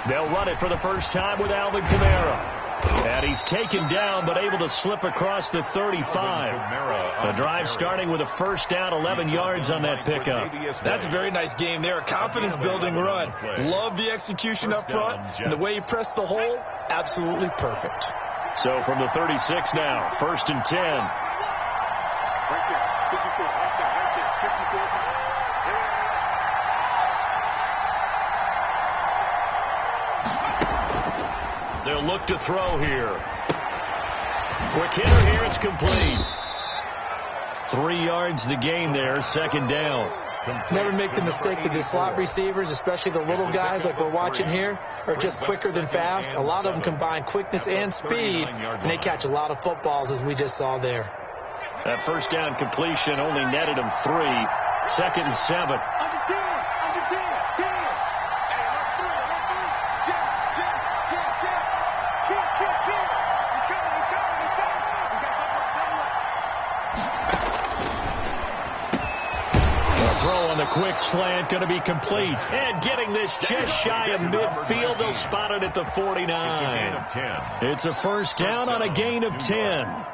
They'll run it for the first time with Alvin Kamara. And he's taken down but able to slip across the 35. The drive starting with a first down, 11 yards on that pickup. That's a very nice game there. Confidence-building run. Love the execution up front. And the way he pressed the hole, absolutely perfect. So from the 36 now, first and 10. Right there, 54, right there, 54. They'll look to throw here. Quick hitter here, it's complete. 3 yards the gain there, second down. Never make the mistake that the slot receivers, especially the little guys like we're watching here, are just quicker than fast. A lot of them combine quickness and speed, and they catch a lot of footballs, as we just saw there. That first down completion only netted him 3. Second and 7. Under 10, under 10, 10. Hey, look through, look through. Jim, Jim, Jim, Jim. Kid, kid, kid. He's coming, he's coming, he's coming. We got The throw on the quick slant going to be complete. And getting this just shy of midfield, they'll spot it at the 49. It's a gain of 10. It's a first down on a gain of 10.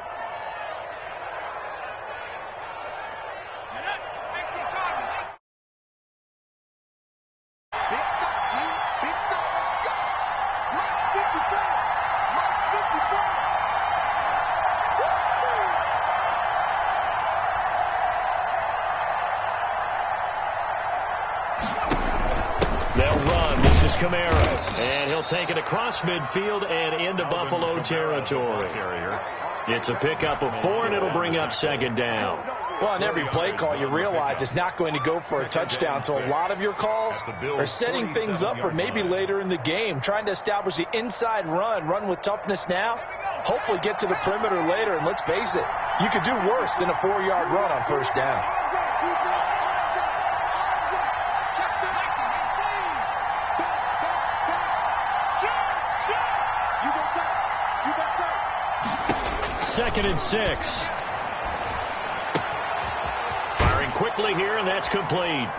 Kamara, and he'll take it across midfield and into Buffalo territory. It's a pickup of 4, and it'll bring up second down. Well, on every play call, you realize it's not going to go for a touchdown, so a lot of your calls are setting things up for maybe later in the game, trying to establish the inside run with toughness now, hopefully get to the perimeter later, and let's face it, you could do worse than a 4-yard run on first down. Second and 6. Firing quickly here, and that's complete.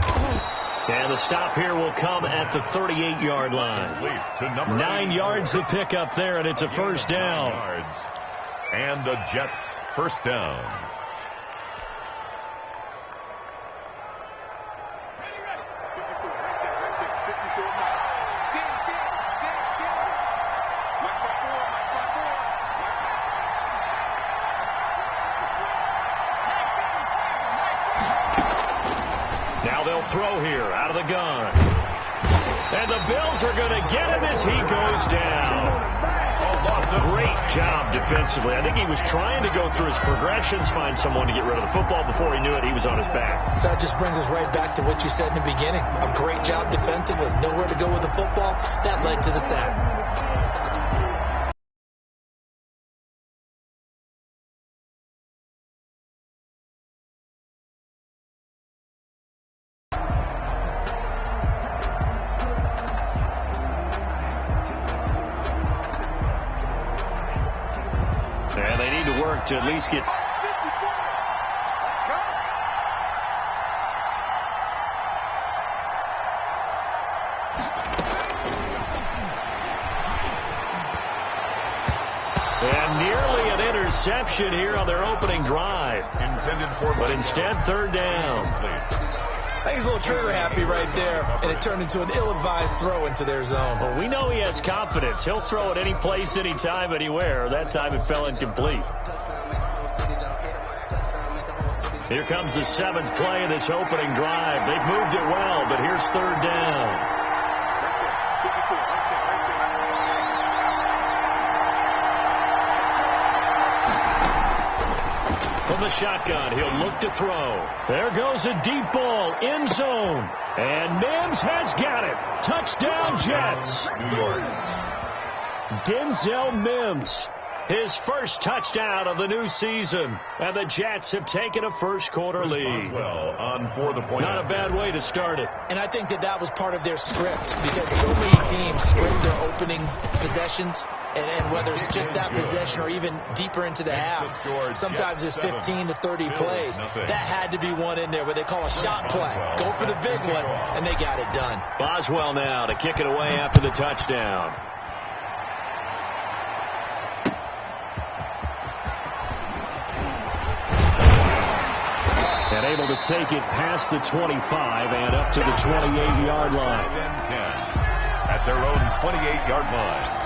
And the stop here will come at the 38-yard line. 9 yards to pick up there, and it's a first down. And the Jets first down. Now they'll throw here out of the gun. And the Bills are going to get him as he goes down. Great job defensively. I think he was trying to go through his progressions, find someone to get rid of the football. Before he knew it, he was on his back. So that just brings us right back to what you said in the beginning. A great job defensively. Nowhere to go with the football. That led to the sack. And they need to work to at least get... And nearly an interception here on their opening drive. But instead, third down. I think he's a little trigger happy right there, and it turned into an ill-advised throw into their zone. Well, we know he has confidence. He'll throw it any place, anytime, anywhere. That time it fell incomplete. Here comes the 7th play of this opening drive. They've moved it well, but here's third down. From the shotgun, he'll look to throw. There goes a deep ball, end zone. And Mims has got it. Touchdown, Jets. Denzel Mims, his first touchdown of the new season. And the Jets have taken a first-quarter lead. Not a bad way to start it. And I think that was part of their script, because so many teams script their opening possessions And whether it's just that possession or even deeper into the half, sometimes it's 15 to 30 plays. That had to be one in there where they call a shot play. Go for the big one, and they got it done. Boswell now to kick it away after the touchdown. And able to take it past the 25 and up to the 28-yard line. 10 at their own 28-yard line.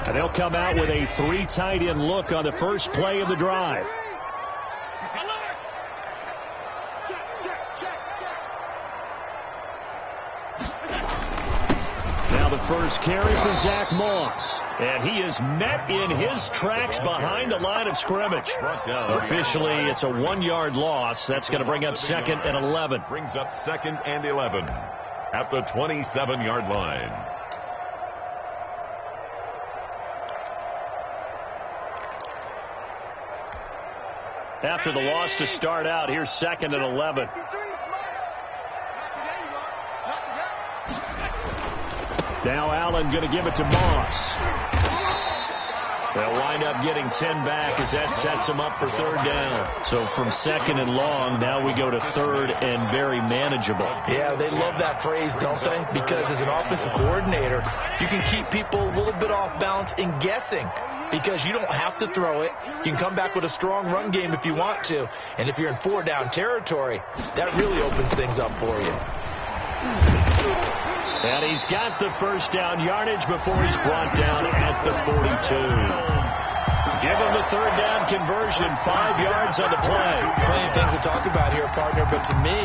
And they'll come out with a 3 tight end look on the first play of the drive. First carry for Zach Moss. And he is met in his tracks behind the line of scrimmage. Officially, it's a 1-yard loss. That's going to bring up 2nd and 11. Brings up 2nd and 11 at the 27-yard line. After the loss to start out, here's 2nd and 11. Now Allen going to give it to Moss. They'll wind up getting 10 back as that sets them up for 3rd down. So from 2nd and long, now we go to 3rd and very manageable. Yeah, they love that phrase, don't they? Because as an offensive coordinator, you can keep people a little bit off balance in guessing because you don't have to throw it. You can come back with a strong run game if you want to. And if you're in 4-down territory, that really opens things up for you. And he's got the first down yardage before he's brought down at the 42. Give him the 3rd down conversion, 5 yards on the play. Plenty of things to talk about here, partner, but to me,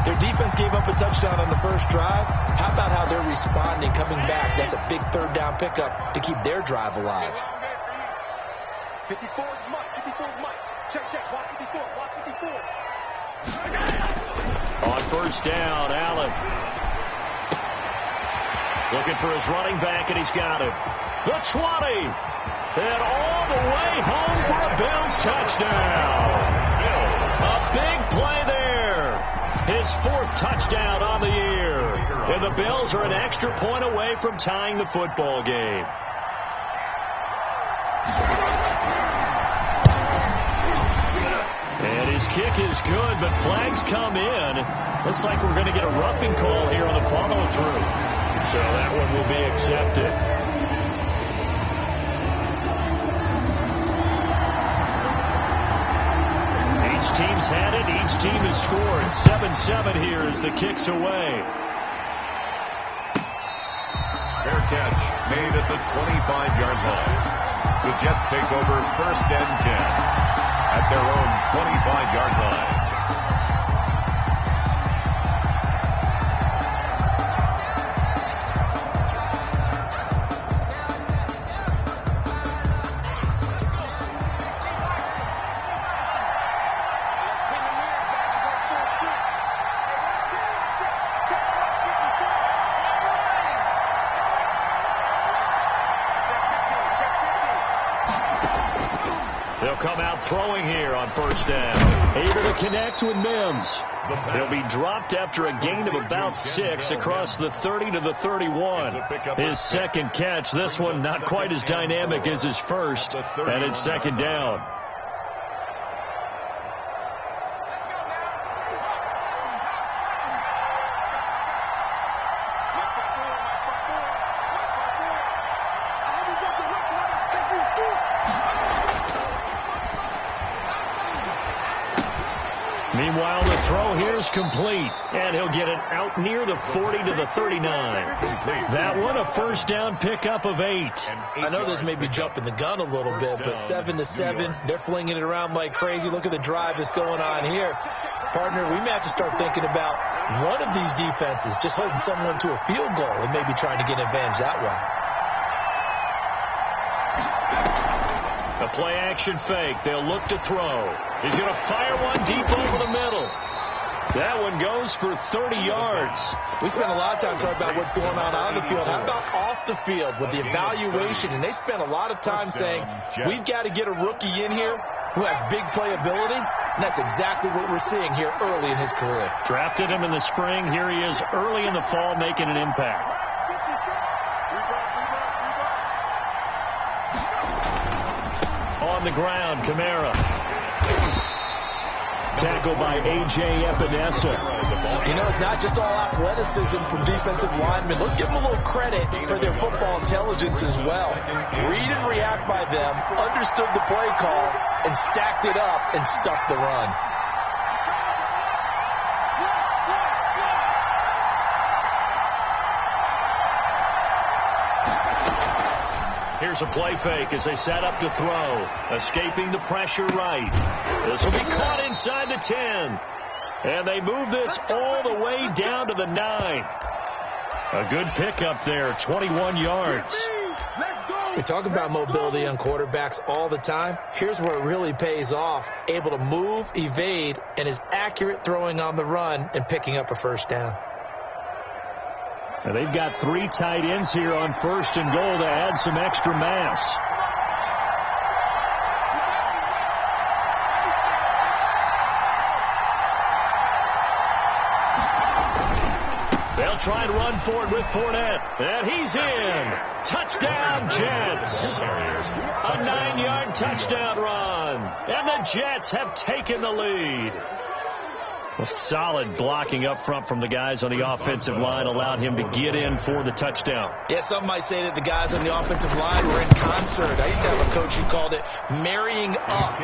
their defense gave up a touchdown on the first drive. How about how they're responding, coming back? That's a big 3rd down pickup to keep their drive alive. 54 is Mike. 54 is Mike. Check, check. Watch 54. Watch 54. On first down, Allen. Looking for his running back, and he's got it. The 20. And all the way home for a Bills touchdown. A big play there. His 4th touchdown on the year. And the Bills are an extra point away from tying the football game. And his kick is good, but flags come in. Looks like we're going to get a roughing call here on the follow-through. So that one will be accepted. Each team's had it. Each team has scored. 7-7 here as the kick's away. Fair catch made at the 25-yard line. The Jets take over 1st and 10 at their own 25-yard line. Come out throwing here on first down. Able to connect with Mims. He'll be dropped after a gain of about 6 across the 30 to the 31. His 2nd catch. This one not quite as dynamic as his first. And it's 2nd down. Meanwhile, the throw here is complete, and he'll get it out near the 40 to the 39. That one, a first down pickup of 8. I know this may be jumping the gun a little bit, but 7-7, they're flinging it around like crazy. Look at the drive that's going on here. Partner, we may have to start thinking about one of these defenses just holding someone to a field goal and maybe trying to get an advantage that way. A play-action fake. They'll look to throw. He's going to fire one deep over the middle. That one goes for 30 yards. We spent a lot of time talking about what's going on the field. How about off the field with the evaluation? And they spent a lot of time saying, we've got to get a rookie in here who has big playability. And that's exactly what we're seeing here early in his career. Drafted him in the spring. Here he is early in the fall making an impact. On the ground, Kamara. Tackled by A.J. Epinesa. You know, it's not just all athleticism from defensive linemen. Let's give them a little credit for their football intelligence as well. Read and react by them, understood the play call, and stacked it up and stuffed the run. Here's a play fake as they set up to throw. Escaping the pressure right. This will be caught inside the 10. And they move this all the way down to the 9. A good pickup there, 21 yards. We talk about mobility on quarterbacks all the time. Here's where it really pays off. Able to move, evade, and is accurate throwing on the run and picking up a first down. Now they've got 3 tight ends here on 1st and goal to add some extra mass. They'll try and run for it with Fournette. And he's in. Touchdown, Jets. A 9-yard touchdown run. And the Jets have taken the lead. Well, solid blocking up front from the guys on the offensive line allowed him to get in for the touchdown. Yeah, some might say that the guys on the offensive line were in concert. I used to have a coach who called it marrying up,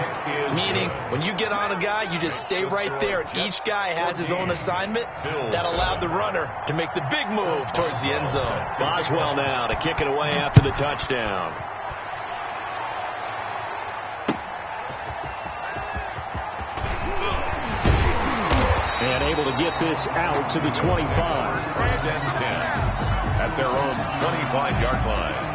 meaning when you get on a guy, you just stay right there, and each guy has his own assignment. That allowed the runner to make the big move towards the end zone. Boswell now to kick it away after the touchdown. And able to get this out to the 25. 1st and 10 at their own 25-yard line.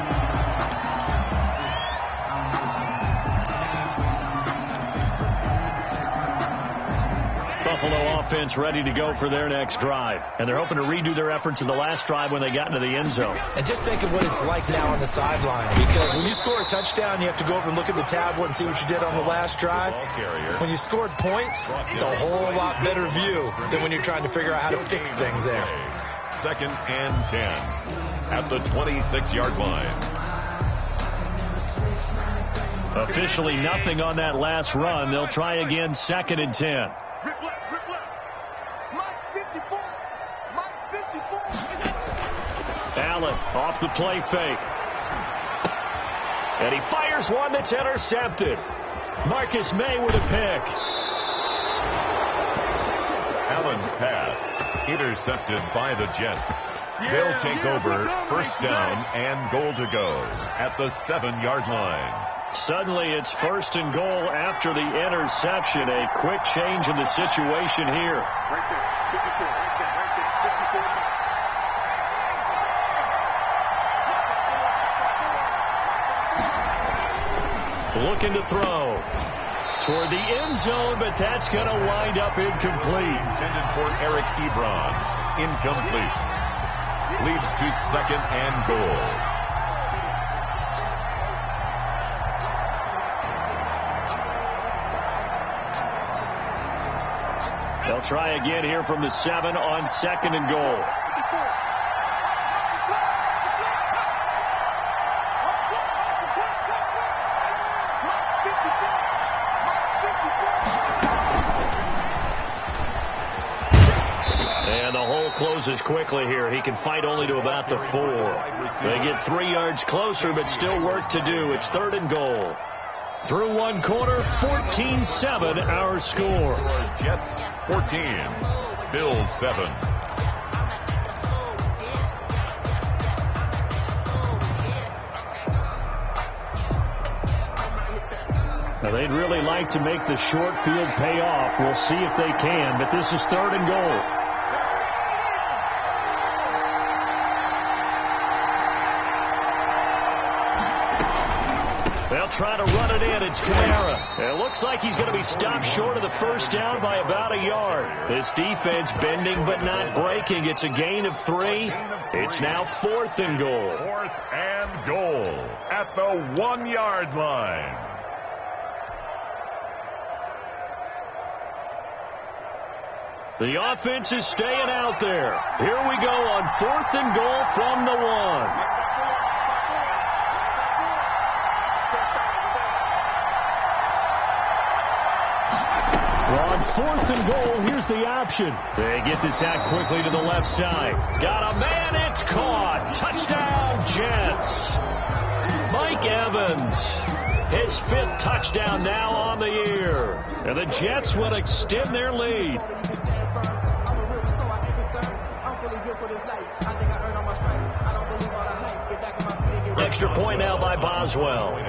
Buffalo offense ready to go for their next drive. And they're hoping to redo their efforts in the last drive when they got into the end zone. And just think of what it's like now on the sideline. Because when you score a touchdown, you have to go over and look at the tablet and see what you did on the last drive. When you scored points, it's a whole lot better view than when you're trying to figure out how to fix things there. 2nd and 10 at the 26-yard line. Officially nothing on that last run. They'll try again 2nd and 10. Allen off the play fake. And he fires one that's intercepted. Marcus May with a pick. Allen's pass intercepted by the Jets. They'll take over 1st down and goal to go at the 7-yard line. Suddenly it's 1st and goal after the interception. A quick change in the situation here. Right there, 54, right there, 54. Looking to throw toward the end zone, but that's going to wind up incomplete. Intended for Eric Ebron. Incomplete. Leads to 2nd and goal. They'll try again here from the 7 on 2nd and goal. And the hole closes quickly here. He can fight only to about the 4. They get 3 yards closer, but still work to do. It's 3rd and goal. Through 1 quarter, 14-7 our score. Jets 14, Bills 7. Now they'd really like to make the short field pay off. We'll see if they can, but this is 3rd and goal. They'll try to run it in. It's Kamara. It looks like he's going to be stopped short of the first down by about a yard. This defense bending but not breaking. It's a gain of 3. It's now 4th and goal. 4th and goal at the 1-yard line. The offense is staying out there. Here we go on 4th and goal from the 1. On 4th and goal, here's the option. They get this out quickly to the left side. Got a man, it's caught. Touchdown, Jets. Mike Evans, his 5th touchdown now on the year. And the Jets will extend their lead. Extra point now by Boswell.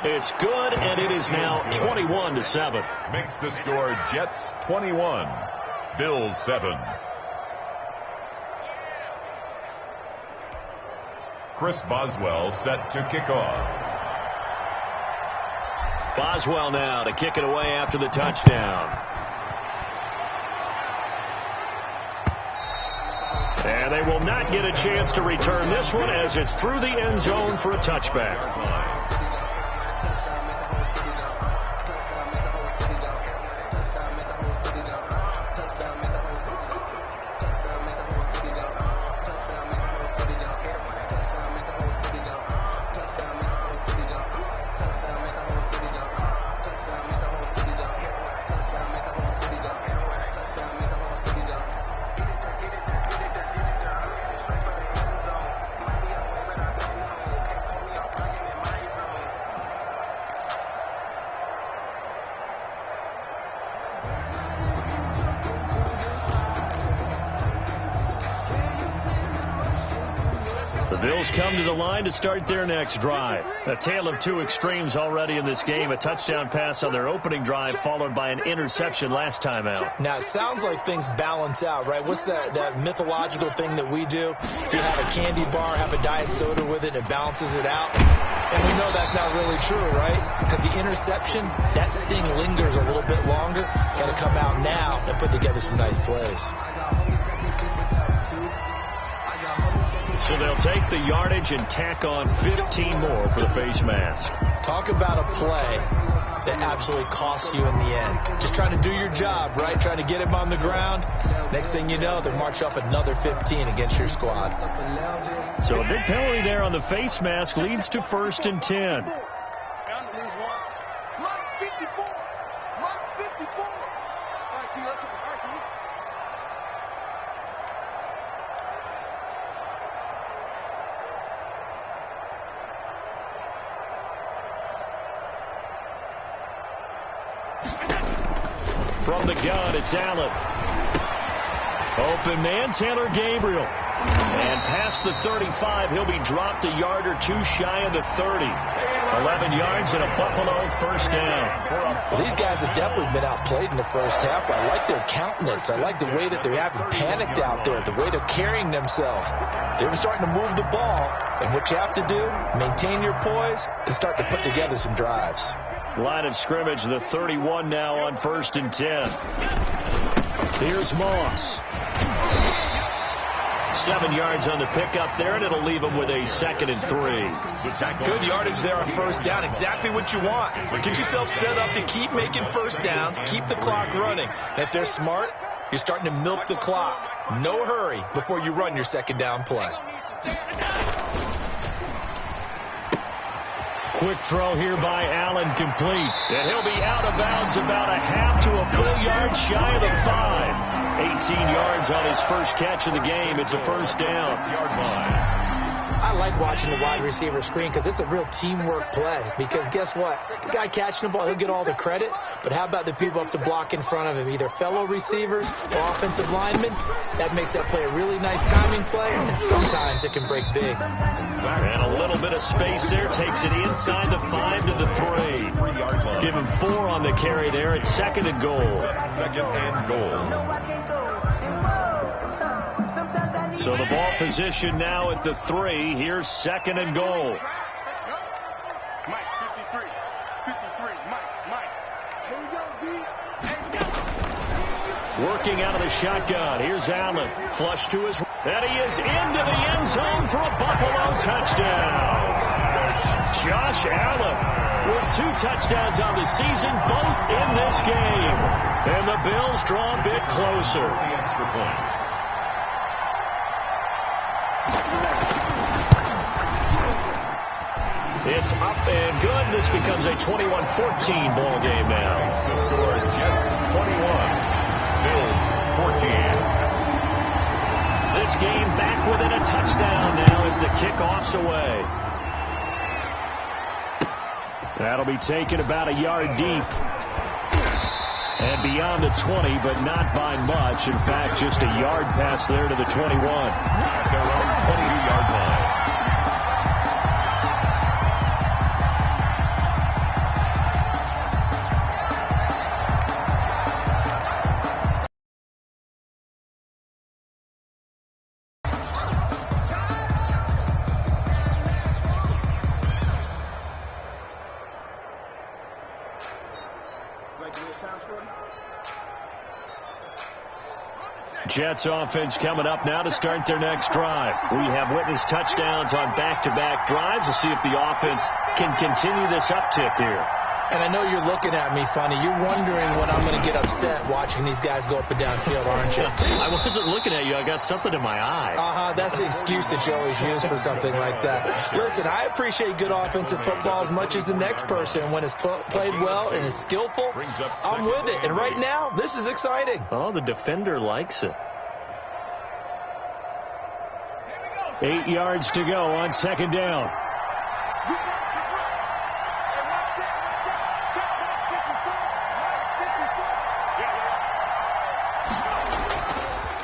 It's good, and it is now 21-7. Makes the score Jets 21, Bills 7. Chris Boswell set to kick off. Boswell now to kick it away after the touchdown. And they will not get a chance to return this one as it's through the end zone for a touchback. The Bills come to the line to start their next drive. A tale of 2 extremes already in this game. A touchdown pass on their opening drive followed by an interception last time out. Now, it sounds like things balance out, right? What's that mythological thing that we do? If you have a candy bar, have a diet soda with it, it balances it out. And we know that's not really true, right? Because the interception, that sting lingers a little bit longer. Got to come out now and put together some nice plays. So they'll take the yardage and tack on 15 more for the face mask. Talk about a play that absolutely costs you in the end. Just trying to do your job, right? Trying to get him on the ground. Next thing you know, they march up another 15 against your squad. So a big penalty there on the face mask leads to 1st and 10. From the gun, it's Allen. Open man, Taylor Gabriel. And past the 35, he'll be dropped a yard or 2 shy of the 30. 11 yards and a Buffalo first down. Well, these guys have definitely been outplayed in the first half. I like their countenance. I like the way that they're having panicked out there, the way they're carrying themselves. They're starting to move the ball. And what you have to do, maintain your poise and start to put together some drives. Line of scrimmage, the 31 now on 1st and 10. Here's Moss. 7 yards on the pickup there, and it'll leave him with a 2nd and 3. Good yardage there on first down. Exactly what you want. Get yourself set up to keep making first downs, keep the clock running. And if they're smart, you're starting to milk the clock. No hurry before you run your 2nd down play. Quick throw here by Allen, complete. And he'll be out of bounds about a half to a full yard shy of the 5. 18 yards on his first catch of the game. It's a first down. Yard line. I like watching the wide receiver screen because it's a real teamwork play. Because guess what? The guy catching the ball, he'll get all the credit. But how about the people up to block in front of him, either fellow receivers or offensive linemen? That makes that play a really nice timing play, and sometimes it can break big. And a little bit of space there. Takes it inside the 5 to the 3. 3-yard line. Give him 4 on the carry there at 2nd and goal. 2nd and goal. So the ball position now at the 3. Here's 2nd and goal. Mike, 53. 53. Mike. Here we go, D. Working out of the shotgun. Here's Allen. Flush to his... And he is into the end zone for a Buffalo touchdown. Josh Allen with 2 touchdowns on the season, both in this game. And the Bills draw a bit closer. The extra point. It's up and good. This becomes a 21-14 ball game now. It's the score. Jets 21. Bills 14. This game back within a touchdown now as the kickoff's away. That'll be taken about a yard deep. And beyond the 20, but not by much. In fact, just a yard pass there to the 21. At their own 22-yard line. Jets offense coming up now to start their next drive. We have witnessed touchdowns on back-to-back drives. We'll see if the offense can continue this uptick here. And I know you're looking at me funny. You're wondering when I'm going to get upset watching these guys go up and down field, aren't you? I wasn't looking at you. I got something in my eye. That's the excuse that you always use for something like that. Listen, I appreciate good offensive football as much as the next person. When it's played well and is skillful, I'm with it. And right now, this is exciting. Oh, the defender likes it. 8 yards to go on 2nd down.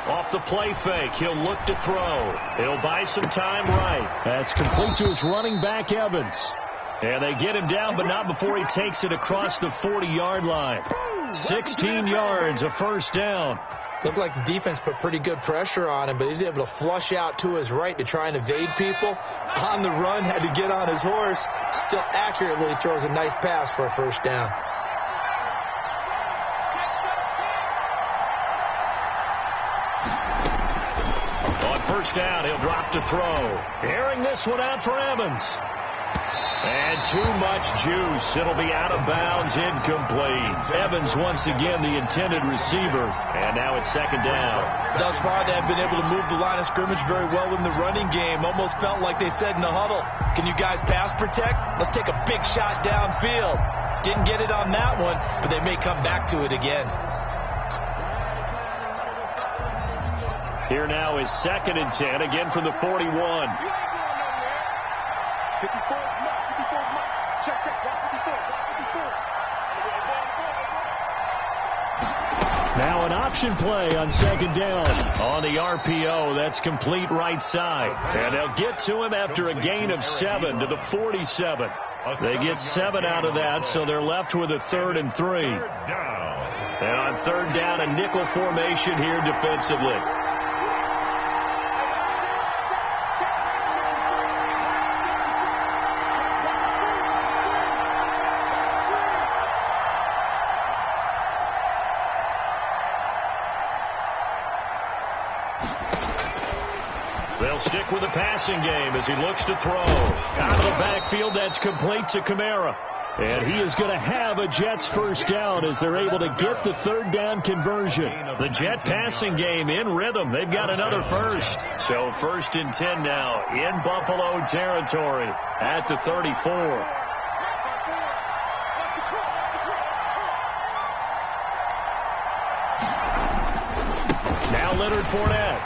Off the play fake, he'll look to throw. He'll buy some time right. That's complete to his running back, Evans. And they get him down, but not before he takes it across the 40-yard line. 16 yards, a first down. Looked like the defense put pretty good pressure on him, but he's able to flush out to his right to try and evade people. On the run, had to get on his horse. Still accurately throws a nice pass for a first down. On first down, he'll drop to throw. Airing this one out for Evans. And too much juice. It'll be out of bounds, incomplete. Evans once again the intended receiver. And now it's 2nd down. Thus far, they have been able to move the line of scrimmage very well in the running game. Almost felt like they said in the huddle, can you guys pass protect? Let's take a big shot downfield. Didn't get it on that one, but they may come back to it again. Here now is 2nd and 10, again from the 41. 54, check, block 54. Now an option play on 2nd down. On the RPO, that's complete right side. And they'll get to him after a gain of 7 to the 47. They get 7 out of that, so they're left with a 3rd and 3. And on 3rd down, a nickel formation here defensively. They'll stick with the passing game as he looks to throw. Out of the backfield, that's complete to Kamara. And he is going to have a Jets first down as they're able to get the 3rd down conversion. The Jet passing game in rhythm. They've got another first. So 1st and 10 now in Buffalo territory at the 34. Now Leonard Fournette.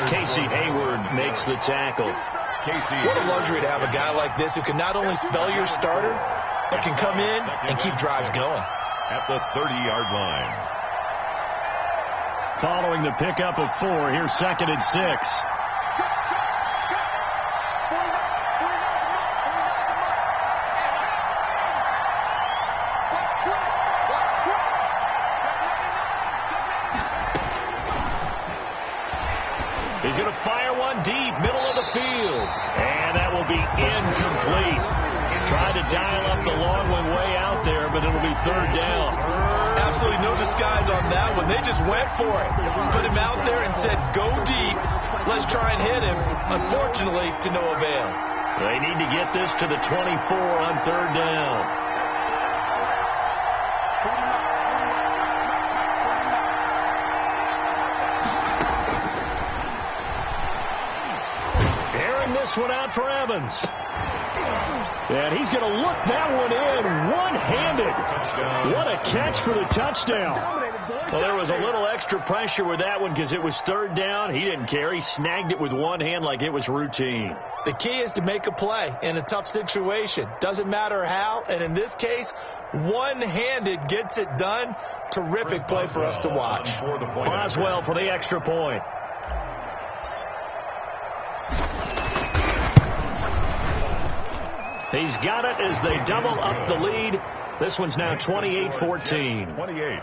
Casey Hayward makes the tackle. What a luxury to have a guy like this who can not only spell your starter, but can come in and keep drives going. At the 30-yard line. Following the pickup of 4, here's 2nd and 6. He's going to fire one deep, middle of the field. And that will be incomplete. Tried to dial up the long one way out there, but it'll be 3rd down. Absolutely no disguise on that one. They just went for it. Put him out there and said, go deep. Let's try and hit him. Unfortunately, to no avail. They need to get this to the 24 on 3rd down. This one out for Evans. And he's going to look that one in one-handed. What a catch for the touchdown. Well, there was a little extra pressure with that one because it was 3rd down. He didn't care. He snagged it with one hand like it was routine. The key is to make a play in a tough situation. Doesn't matter how. And in this case, one-handed gets it done. Terrific play for us to watch. Boswell for the extra point. He's got it as they double up the lead. This one's now 28-14. 28.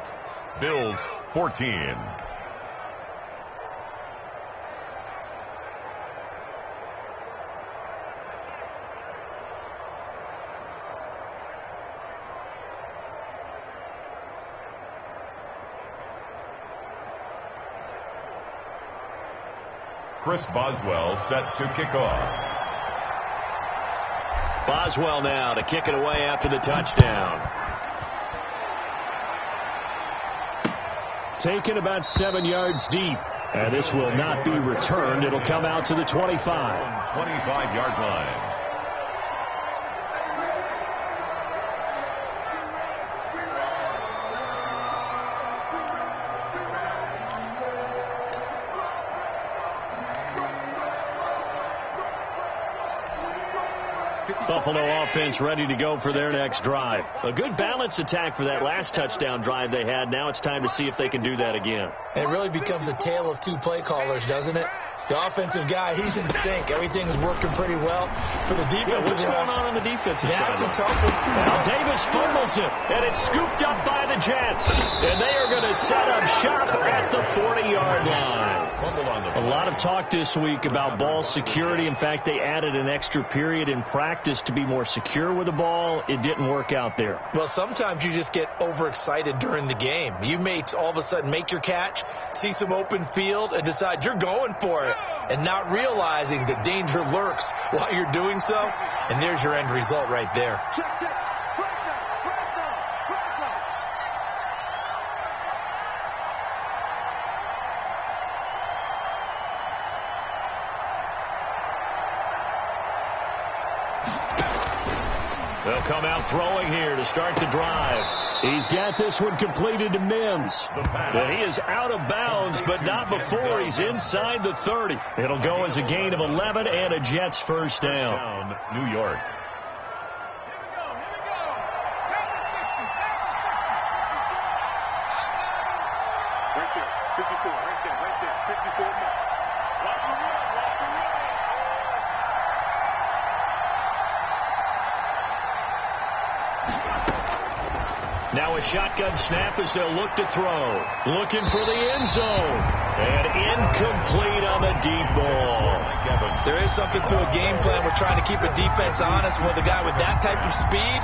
Bills 14. Chris Boswell set to kick off. Boswell now to kick it away after the touchdown. Taken about 7 yards deep. And this will not be returned. It'll come out to the 25. 25-yard line. Buffalo offense ready to go for their next drive. A good balance attack for that last touchdown drive they had. Now it's time to see if they can do that again. It really becomes a tale of 2 play callers, doesn't it? The offensive guy, he's in sync. Everything's working pretty well. For the defensive what's going on the defensive side? That's a tough one. Now Davis fumbles it, and it's scooped up by the Jets. And they are going to set up shop at the 40-yard line. A lot of talk this week about ball security. In fact, they added an extra period in practice to be more secure with the ball. It didn't work out there. Well, sometimes you just get overexcited during the game. You may all of a sudden make your catch, see some open field, and decide you're going for it, and not realizing that danger lurks while you're doing so. And there's your end result right there. Check, check. They'll come out throwing here to start the drive. He's got this one completed to Mims. And he is out of bounds, but not before he's inside the 30. It'll go as a gain of 11 and a Jets first down. New York. Right there, 54, right there, 54 more. Watch the run, watch the run. Now a shotgun snap as they'll look to throw. Looking for the end zone. And incomplete on the deep ball. There is something to a game plan. We're trying to keep a defense honest with a guy with that type of speed.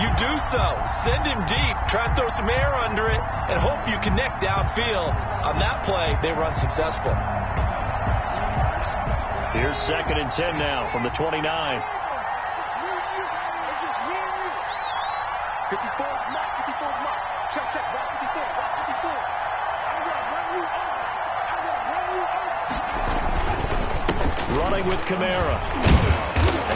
You do so. Send him deep. Try and throw some air under it and hope you connect downfield. On that play, they run successful. Here's 2nd and 10 now from the 29. It's just me and you. 54 mark, 54 mark. Check, check, rock 54, rock 54. I'm going to run you over. I'm going to run you over. Running with Kamara.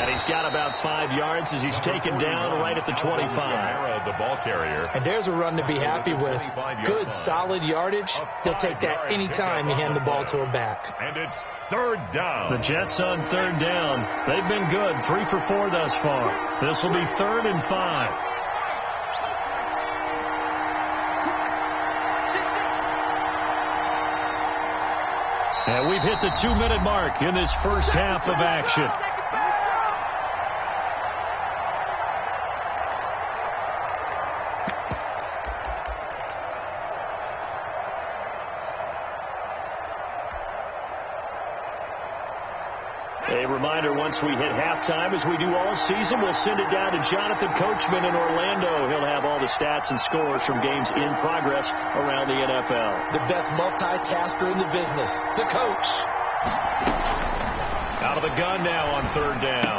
And he's got about 5 yards as he's taken down right at the 25. The ball carrier. And there's a run to be happy with. Good, solid yardage. They'll take that anytime you hand the ball to a back. And it's third down. The Jets on third down. They've been good, 3 for 4 thus far. This will be 3rd and 5. And we've hit the 2-minute mark in this first half of action. A reminder, once we hit halftime, as we do all season, we'll send it down to Jonathan Coachman in Orlando. He'll have all the stats and scores from games in progress around the NFL. The best multitasker in the business, the coach. Out of the gun now on third down.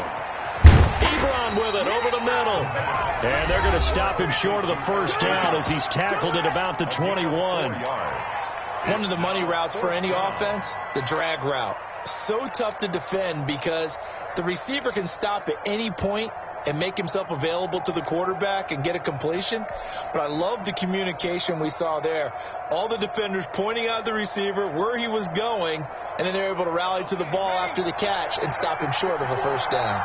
Ebron with it over the middle. And they're going to stop him short of the first down as he's tackled at about the 21. One of the money routes for any offense, the drag route. So tough to defend because the receiver can stop at any point and make himself available to the quarterback and get a completion. But I love the communication we saw there. All the defenders pointing out the receiver, where he was going, and then they're able to rally to the ball after the catch and stop him short of a first down.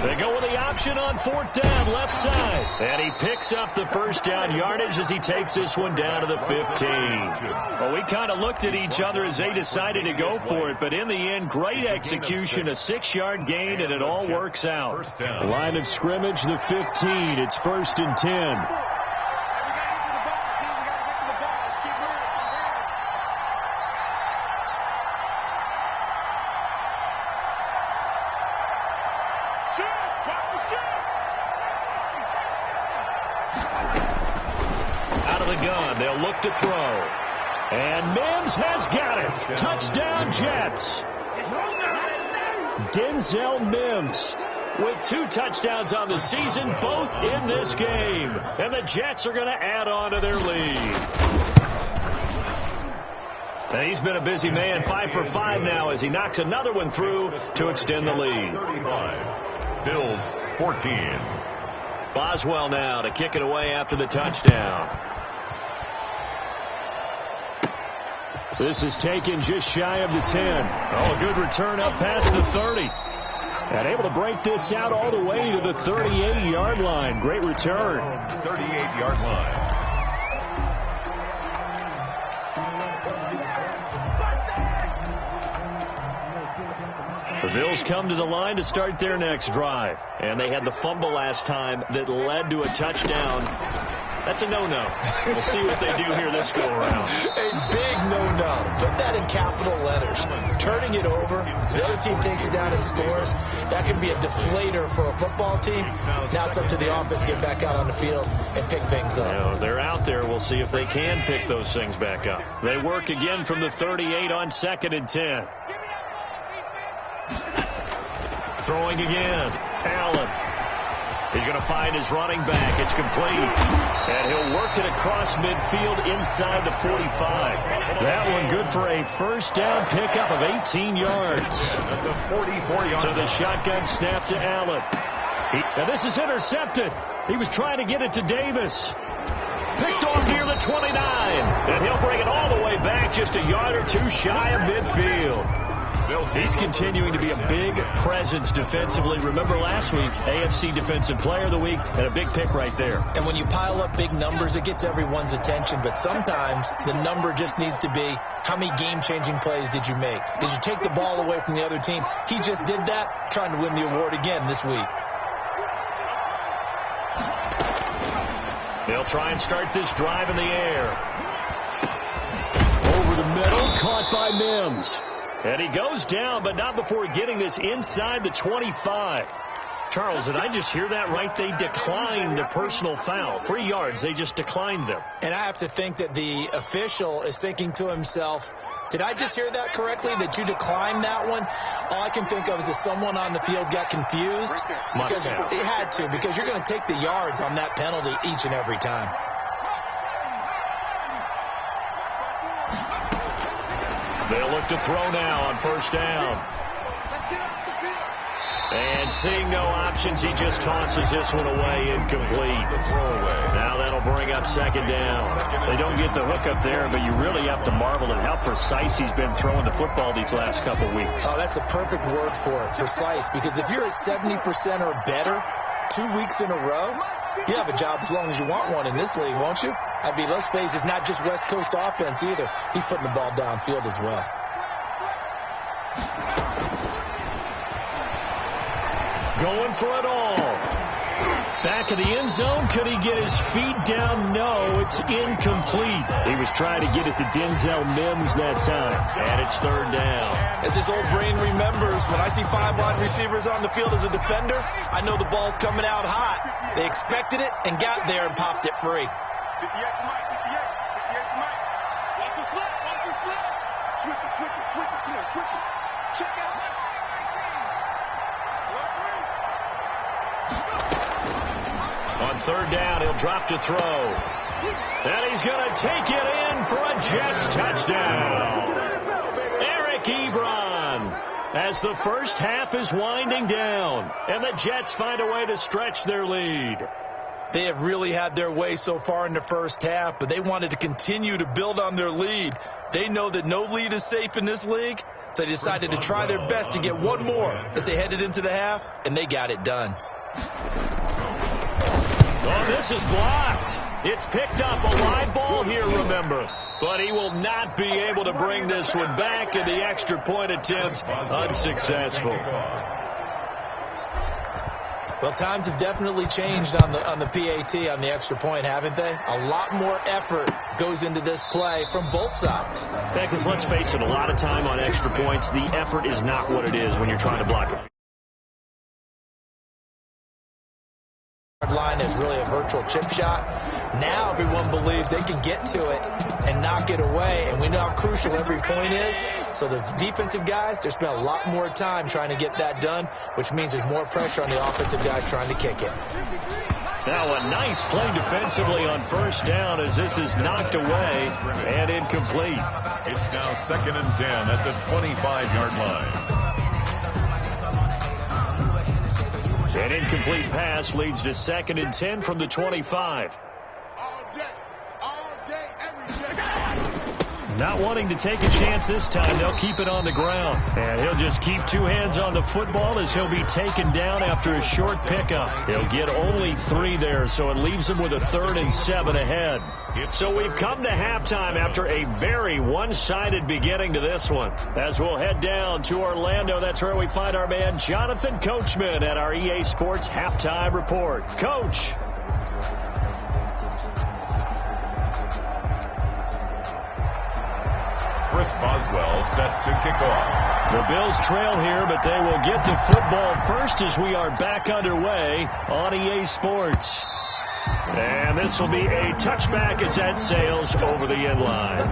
They go with the option on fourth down, left side. And he picks up the first down yardage as he takes this one down to the 15. Well, we kind of looked at each other as they decided to go for it. But in the end, great execution, a 6-yard gain, and it all works out. Line of scrimmage, the 15. It's 1st and 10. They'll look to throw. And Mims has got it. Touchdown, Jets. Denzel Mims with 2 touchdowns on the season, both in this game. And the Jets are going to add on to their lead. And he's been a busy man, 5 for 5 now as he knocks another one through to extend the lead. 35. Bills 14. Boswell now to kick it away after the touchdown. This is taken just shy of the 10. Oh, a good return up past the 30. And able to break this out all the way to the 38-yard line. Great return. 38-yard line. The Bills come to the line to start their next drive. And they had the fumble last time that led to a touchdown. That's a no-no. We'll see what they do here this go-around. A big no-no. Put that in capital letters. Turning it over, the other team takes it down and scores. That can be a deflator for a football team. Now it's up to the offense to get back out on the field and pick things up. You know, they're out there. We'll see if they can pick those things back up. They work again from the 38 on 2nd and 10. Throwing again. Allen. He's going to find his running back. It's complete. And he'll work it across midfield inside the 45. That one good for a first down pickup of 18 yards. That's a 44-yard. So the shotgun snap to Allen. Now this is intercepted. He was trying to get it to Davis. Picked off near the 29. And he'll bring it all the way back just a yard or 2 shy of midfield. He's continuing to be a big presence defensively. Remember last week, AFC Defensive Player of the Week, and a big pick right there. And when you pile up big numbers, it gets everyone's attention. But sometimes the number just needs to be, how many game-changing plays did you make? Did you take the ball away from the other team? He just did that, trying to win the award again this week. They'll try and start this drive in the air. Over the middle, caught by Mims. And he goes down, but not before getting this inside the 25. Charles, did I just hear that right? They declined the personal foul. 3 yards, they just declined them. And I have to think that the official is thinking to himself, did I just hear that correctly, that you declined that one? All I can think of is that someone on the field got confused. Because it had to, because you're going to take the yards on that penalty each and every time. They'll look to throw now on first down. And seeing no options, he just tosses this one away, incomplete. Now that'll bring up second down. They don't get the hook up there, but you really have to marvel at how precise he's been throwing the football these last couple weeks. Oh, that's the perfect word for it, precise, because if you're at 70% or better 2 weeks in a row, you have a job as long as you want one in this league, won't you? I mean, let's face it, it's not just West Coast offense either. He's putting the ball downfield as well. Going for it all. Back of the end zone. Could he get his feet down? No, it's incomplete. He was trying to get it to Denzel Mims that time. And it's third down. As his old brain remembers, when I see 5 wide receivers on the field as a defender, I know the ball's coming out hot. They expected it and got there and popped it free. 58 to Mike, 58 to Mike. Watch the slip, watch the slip. Switch it, switch it, switch it. Come on, switch it. Check it out. On third down, he'll drop to throw. And he's going to take it in for a Jets touchdown. Eric Ebron, as the first half is winding down, and the Jets find a way to stretch their lead. They have really had their way so far in the first half, but they wanted to continue to build on their lead. They know that no lead is safe in this league, so they decided to try their best to get one more as they headed into the half, and they got it done. Oh, this is blocked. It's picked up, a live ball here, remember. But he will not be able to bring this one back, and the extra point attempt unsuccessful. Well, times have definitely changed on the PAT, on the extra point, haven't they? A lot more effort goes into this play from both sides. Yeah, because let's face it, a lot of time on extra points, the effort is not what it is when you're trying to block it. Line is really a virtual chip shot. Now everyone believes they can get to it and knock it away, and we know how crucial every point is. So the defensive guys, they spend a lot more time trying to get that done, which means there's more pressure on the offensive guys trying to kick it. Now a nice play defensively on first down as this is knocked away and incomplete. It's now 2nd and 10 at the 25-yard line. An incomplete pass leads to 2nd and 10 from the 25. All day, every day. Not wanting to take a chance this time, they'll keep it on the ground. And he'll just keep 2 hands on the football as he'll be taken down after a short pickup. He'll get only 3 there, so it leaves him with a 3rd and 7 ahead. So we've come to halftime after a very one-sided beginning to this one. As we'll head down to Orlando, that's where we find our man Jonathan Coachman at our EA Sports Halftime Report. Coach. Chris Boswell set to kick off. The Bills trail here, but they will get the football first as we are back underway on EA Sports. And this will be a touchback as that sails over the end line.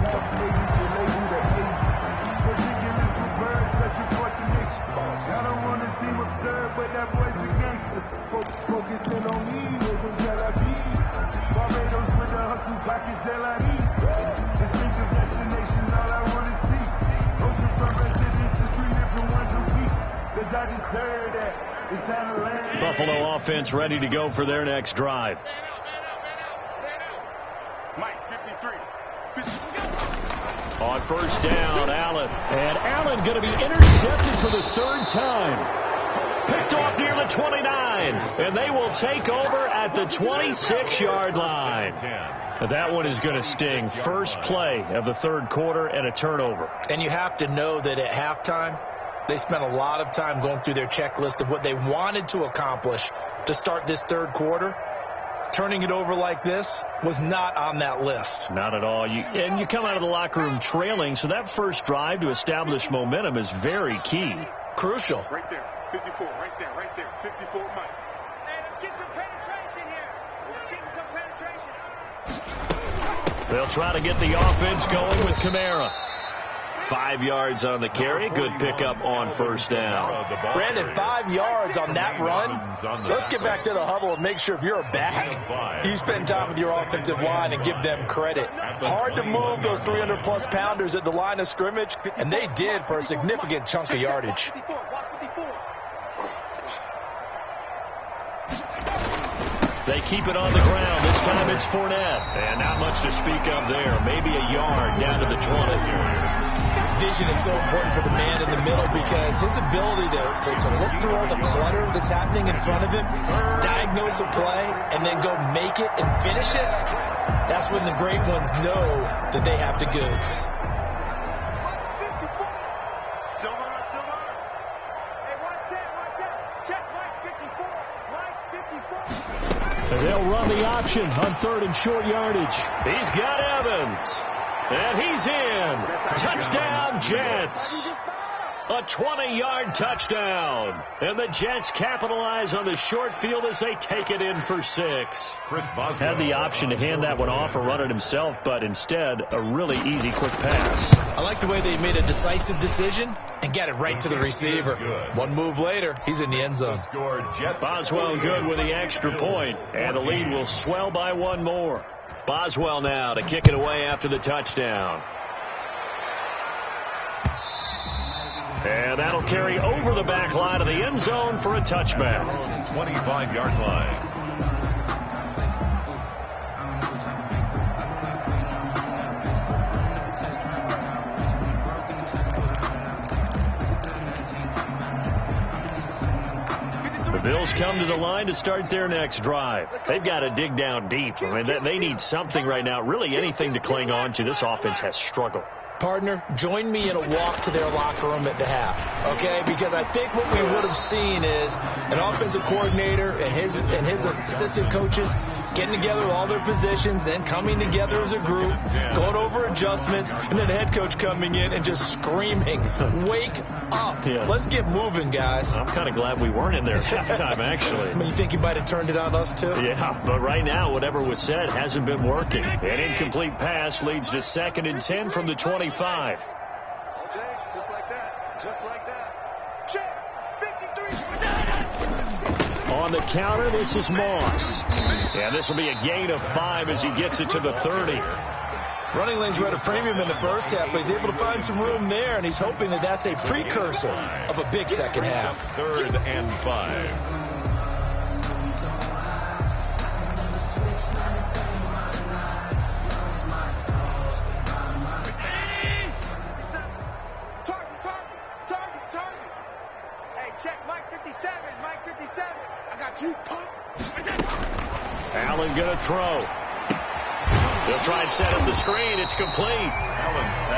Buffalo offense ready to go for their next drive. Mike, 53. On first down, Allen. And Allen going to be intercepted for the 3rd time. Picked off near the 29. And they will take over at the 26-yard line. That one is going to sting. First play of the 3rd quarter and a turnover. And you have to know that at halftime, they spent a lot of time going through their checklist of what they wanted to accomplish to start this 3rd quarter. Turning it over like this was not on that list. Not at all. And you come out of the locker room trailing, so that first drive to establish momentum is very key. Crucial. Right there, 54, right there, 54, Mike. Hey, let's get some penetration here. Let's get some penetration. They'll try to get the offense going with Kamara. 5 yards on the carry. Good pickup on first down. Brandon, 5 yards on that run. Let's get back to the huddle and make sure if you're a back, you spend time with your offensive line and give them credit. Hard to move those 300-plus pounders at the line of scrimmage, and they did for a significant chunk of yardage. They keep it on the ground. This time it's Fournette. And not much to speak of there. Maybe a yard down to the 20. Vision is so important for the man in the middle because his ability to look through all the clutter that's happening in front of him, diagnose a play, and then go make it and finish it, that's when the great ones know that they have the goods. They'll run the option on 3rd and short yardage. He's got Evans. And he's in. Touchdown, Jets. A 20-yard touchdown. And the Jets capitalize on the short field as they take it in for 6. Had the option to hand that one off or run it himself, but instead, a really easy, quick pass. I like the way they made a decisive decision and got it right to the receiver. One move later, he's in the end zone. Boswell good with the extra point, and the lead will swell by 1 more. Boswell now to kick it away after the touchdown. And that'll carry over the back line of the end zone for a touchback. 25-yard line. The Bills come to the line to start their next drive. They've got to dig down deep. I mean, they need something right now, really anything to cling on to. This offense has struggled. Partner, join me in a walk to their locker room at the half, okay? Because I think what we would have seen is an offensive coordinator and his assistant coaches getting together with all their positions, then coming together as a group, going over adjustments, and then the head coach coming in and just screaming, "Wake up. Yeah. Let's get moving, guys." I'm kind of glad we weren't in there at halftime, actually. I mean, you think he might have turned it on us, too? Yeah, but right now, whatever was said hasn't been working. An incomplete pass leads to 2nd and 10 from the 25. Okay, just like that. Just like that. Check. 53. On the counter, this is Moss. And this will be a gain of 5 as he gets it to the 30. Running lanes were at a premium in the first half, but he's able to find some room there, and he's hoping that that's a precursor of a big second half. 3rd and 5. Allen going to throw. They'll try and set up the screen. It's complete.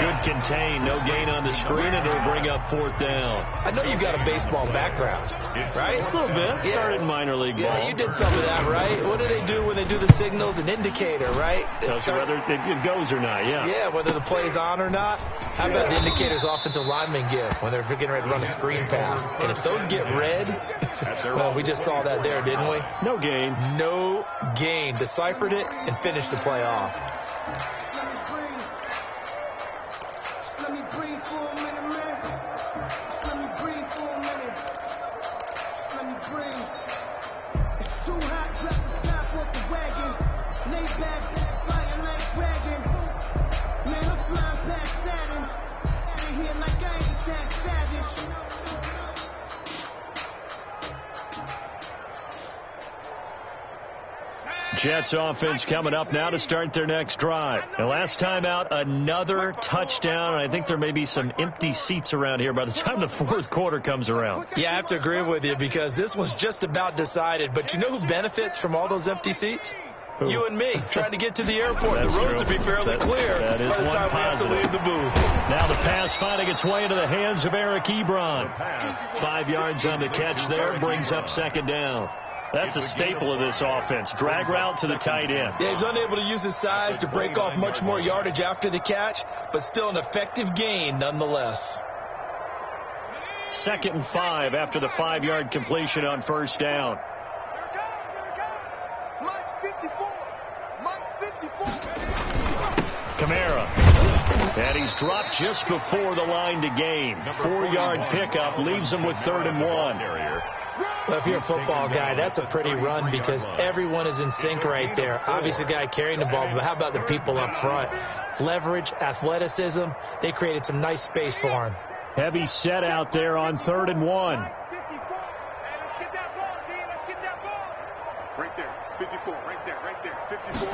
Good contain. No gain on the screen, and it'll bring up 4th down. I know you've got a baseball background, right? A little bit. Started in minor league ball. Yeah, you did some of that, right? What do they do when they do the signals? An indicator, right? Tells you whether it goes or not, yeah. Yeah, whether the play's on or not. How about the indicators offensive linemen give when they're getting ready to run a screen pass? And if those get red, well, we just saw that there, didn't we? No gain. No gain. Deciphered it and finished the play off. Let me breathe for a minute, man. Let me breathe for a minute. Let me breathe. It's too hot, drop the top off the wagon. Lay back, flying like dragon. Man, I'm flying past Saturn. Out of here like I ain't that savage. Jets offense coming up now to start their next drive. And last time out, another touchdown. I think there may be some empty seats around here by the time the 4th quarter comes around. Yeah, I have to agree with you because this one's just about decided. But you know who benefits from all those empty seats? Who? You and me, trying to get to the airport. That's the roads true. will be fairly clear that is by the one time positive. we have to leave the booth. Now the pass finding its way into the hands of Eric Ebron. 5 yards on the catch there, brings up 2nd down. That's a staple of this offense. Drag route to the tight end. Yeah, he's unable to use his size to break off much more yardage after the catch, but still an effective gain nonetheless. 2nd and 5 after the 5-yard completion on first down. Mike 54. Mike 54. Kamara And he's dropped just before the line to gain. 4-yard pickup leaves him with 3rd and 1. Well, if you're a football guy, that's a pretty run because everyone is in sync right there. Obviously, the guy carrying the ball, but how about the people up front? Leverage, athleticism, they created some nice space for him. Heavy set out there on 3rd and 1. Let's get that ball, D. Let's get that ball. Right there. 54. Right there. Right there. 54.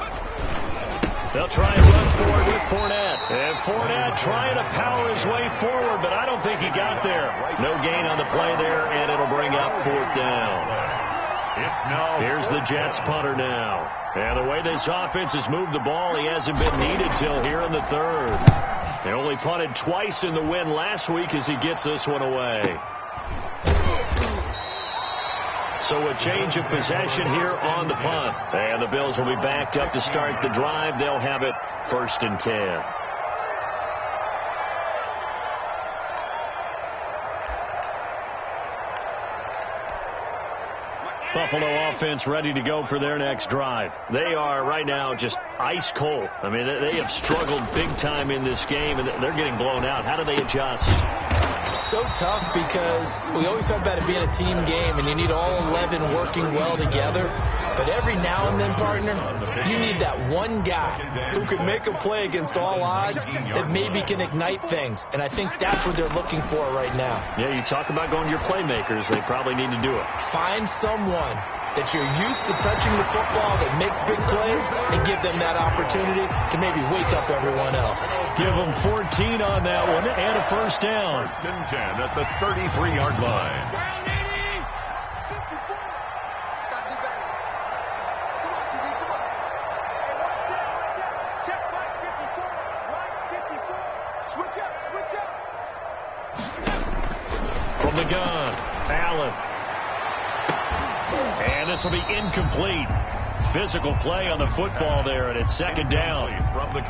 They'll try and run forward with Fournette. And Fournette trying to power his way forward, but I don't think he got there. No gain on the play there, and it'll bring up 4th down. Here's the Jets punter now. And the way this offense has moved the ball, he hasn't been needed till here in the 3rd. They only punted twice in the win last week as he gets this one away. So a change of possession here on the punt. And the Bills will be backed up to start the drive. They'll have it 1st and 10. Buffalo offense ready to go for their next drive. They are right now just ice cold. I mean, they have struggled big time in this game, and they're getting blown out. How do they adjust? So tough because we always talk about it being a team game, and you need all 11 working well together. But every now and then, partner, you need that one guy who can make a play against all odds that maybe can ignite things. And I think that's what they're looking for right now. Yeah, you talk about going to your playmakers. They probably need to do it. Find someone that you're used to touching the football that makes big plays and give them that opportunity to maybe wake up everyone else. Give them 14 on that one and a 1st down. 1st and 10 at the 33-yard line. Brown 80. 54. Gotta do better. Come on, TV, come on. Hey, one set. Check right 54. Right 54. Switch up, switch up. From the gun, Allen. And this will be incomplete. Physical play on the football there, and it's 2nd down.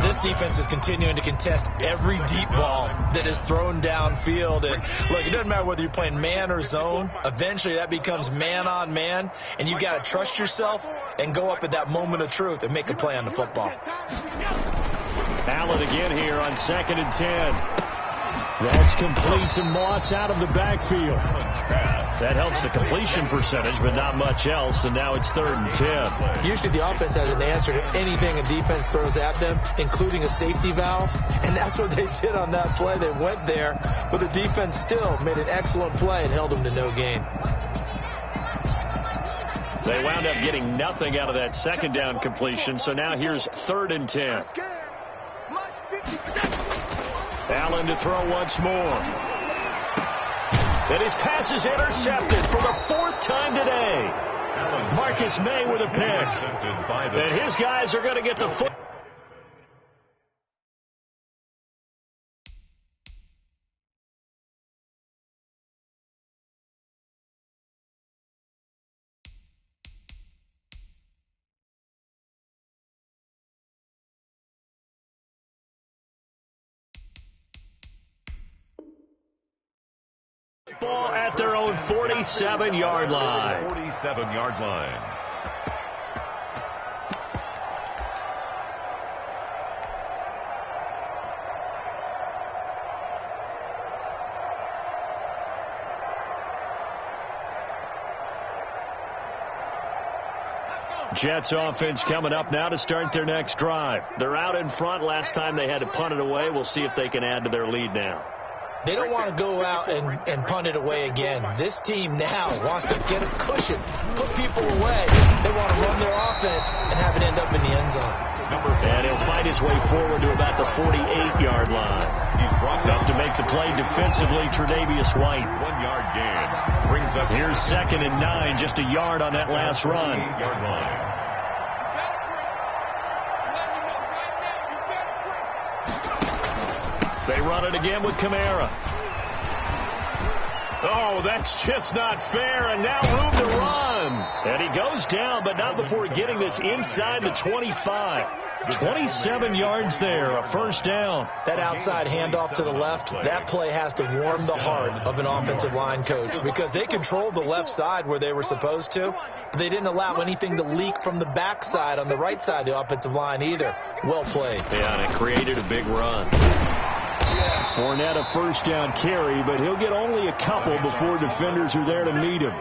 This defense is continuing to contest every deep ball that is thrown downfield. And look, it doesn't matter whether you're playing man or zone. Eventually that becomes man on man, and you've got to trust yourself and go up at that moment of truth and make a play on the football. Allen again here on 2nd and 10. That's complete to Moss out of the backfield. That helps the completion percentage, but not much else, and now it's 3rd and 10. Usually the offense has an answer to anything a defense throws at them, including a safety valve, and that's what they did on that play. They went there, but the defense still made an excellent play and held them to no gain. They wound up getting nothing out of that 2nd down completion, so now here's 3rd and 10. Allen to throw once more. And his pass is intercepted for the 4th time today. Marcus May with a pick. And his guys are going to get the foot. Ball at their own 47-yard line. 47-yard line. Jets offense coming up now to start their next drive. They're out in front. Last time they had to punt it away. We'll see if they can add to their lead now. They don't want to go out and punt it away again. This team now wants to get a cushion, put people away. They want to run their offense and have it end up in the end zone. And he'll fight his way forward to about the 48-yard line. He's brought up to make the play defensively, Tre'Davious White. 1-yard gain. Brings up. Here's 2nd and 9, just a yard on that last run. 8-yard line. They run it again with Kamara. Oh, that's just not fair, and now room to run. And he goes down, but not before getting this inside the 25. 27 yards there, a 1st down. That outside handoff to the left, that play has to warm the heart of an offensive line coach because they controlled the left side where they were supposed to, but they didn't allow anything to leak from the backside on the right side of the offensive line either. Well played. Yeah, and it created a big run. Fournette a first down carry, but he'll get only a couple before defenders are there to meet him.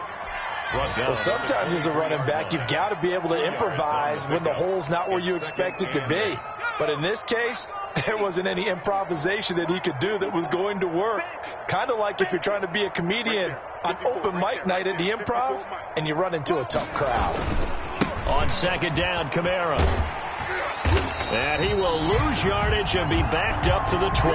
Well, sometimes as a running back, you've got to be able to improvise when the hole's not where you expect it to be. But in this case, there wasn't any improvisation that he could do that was going to work. Kind of like if you're trying to be a comedian on open mic night at the Improv and you run into a tough crowd. On second down, Kamara. And he will lose yardage and be backed up to the 24.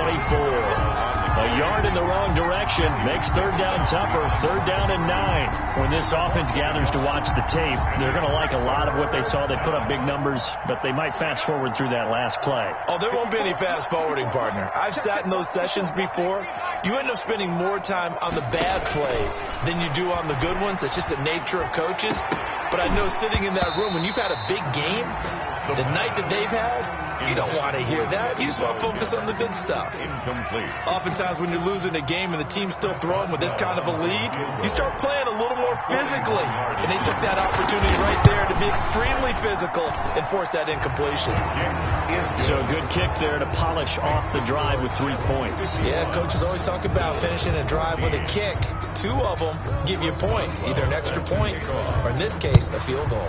A yard in the wrong direction makes third down tougher. Third down and 9. When this offense gathers to watch the tape, they're going to like a lot of what they saw. They put up big numbers, but they might fast forward through that last play. Oh, there won't be any fast forwarding, partner. I've sat in those sessions before. You end up spending more time on the bad plays than you do on the good ones. It's just the nature of coaches. But I know sitting in that room, when you've had a big game, the night that they've had, you don't want to hear that. You just want to focus on the good stuff. Incomplete. Oftentimes when you're losing a game and the team's still throwing with this kind of a lead, you start playing a little more physically. And they took that opportunity right there to be extremely physical and force that incompletion. So a good kick there to polish off the drive with 3 points. Yeah, coaches always talk about finishing a drive with a kick. 2 of them give you points, either an extra point or, in this case, a field goal.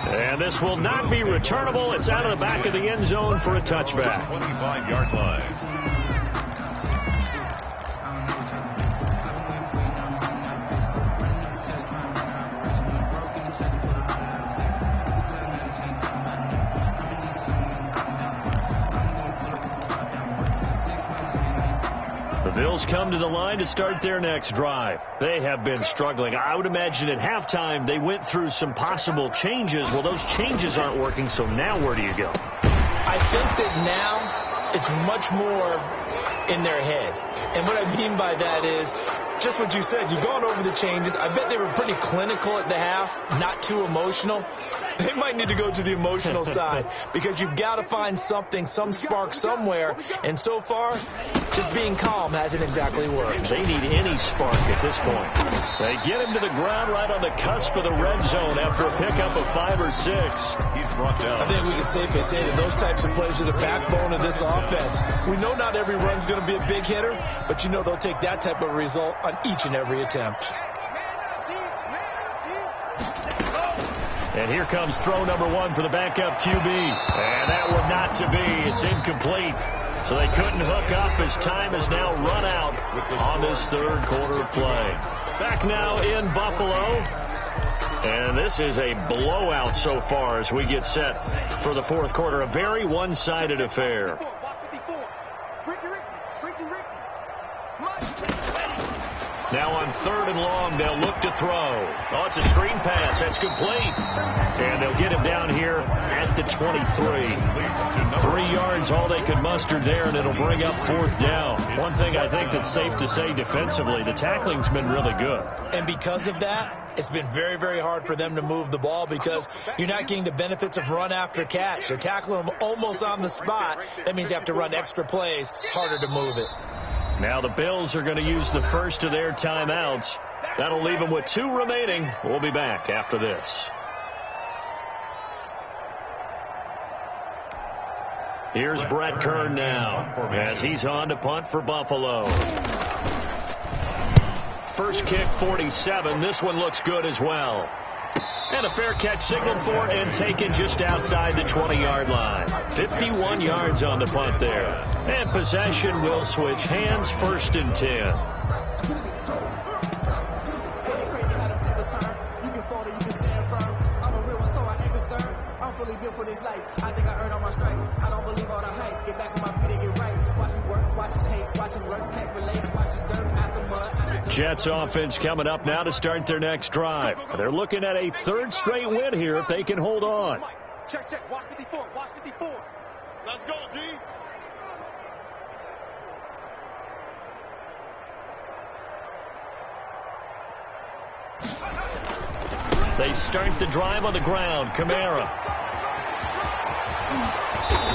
And this will not be returnable. It's out of the back of the end zone for a touchback. 25-yard line. Bills come to the line to start their next drive. They have been struggling. I would imagine at halftime they went through some possible changes. Well, those changes aren't working, so now where do you go? I think that now it's much more in their head. And what I mean by that is just what you said. You've gone over the changes. I bet they were pretty clinical at the half, not too emotional. They might need to go to the emotional side because you've got to find something, some spark somewhere. And so far, just being calm hasn't exactly worked. They need any spark at this point. They get him to the ground right on the cusp of the red zone after a pickup of 5 or 6. He's brought down. I think we can safely say that those types of plays are the backbone of this offense. We know not every run's going to be a big hitter, but you know they'll take that type of result on each and every attempt. And here comes throw number 1 for the backup QB. And that one not to be. It's incomplete. So they couldn't hook up as time has now run out on this third quarter of play. Back now in Buffalo. And this is a blowout so far as we get set for the fourth quarter. A very one-sided affair. Now on third and long, they'll look to throw. Oh, it's a screen pass. That's complete. And they'll get him down here at the 23. 3 yards, all they could muster there, and it'll bring up fourth down. One thing I think that's safe to say defensively, the tackling's been really good. And because of that, it's been very, very hard for them to move the ball because you're not getting the benefits of run after catch. They're tackling them almost on the spot. That means you have to run extra plays, harder to move it. Now the Bills are going to use the first of their timeouts. That'll leave them with 2 remaining. We'll be back after this. Here's Brett Kern now as he's on to punt for Buffalo. First kick, 47. This one looks good as well. And a fair catch signaled for and taken just outside the 20-yard line. 51 yards on the punt there. And possession will switch hands, 1st and 10. Jets offense coming up now to start their next drive. They're looking at a 3rd straight win here if they can hold on. Check, check. Watch 54. Watch 54. Let's go, D. They start the drive on the ground. Kamara.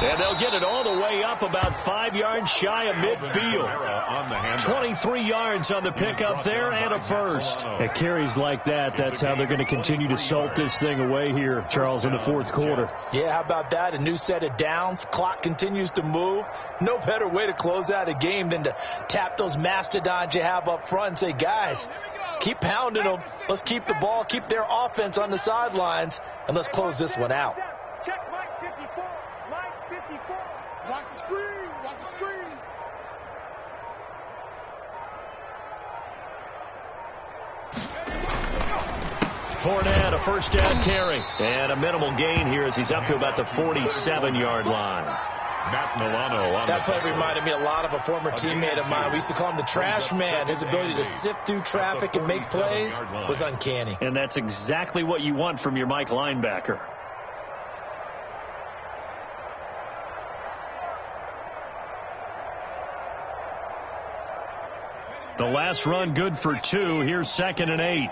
And they'll get it all the way up about 5 yards shy of midfield. 23 yards on the pickup there and a first. At carries like that, that's how they're going to continue to salt this thing away here, Charles, in the fourth quarter. Yeah, how about that? A new set of downs. Clock continues to move. No better way to close out a game than to tap those mastodons you have up front and say, guys, keep pounding them. Let's keep the ball, keep their offense on the sidelines, and let's close this one out. Check Mike 54. Mike 54. Watch the screen. Watch the screen. Fournette, a first down carry. And a minimal gain here as he's up to about the 47-yard line. Matt Milano on that play reminded me a lot of a former teammate of mine. We used to call him the trash man. His ability to sift through traffic and make plays was uncanny. And that's exactly what you want from your Mike linebacker. The last run good for 2. Here's 2nd and 8.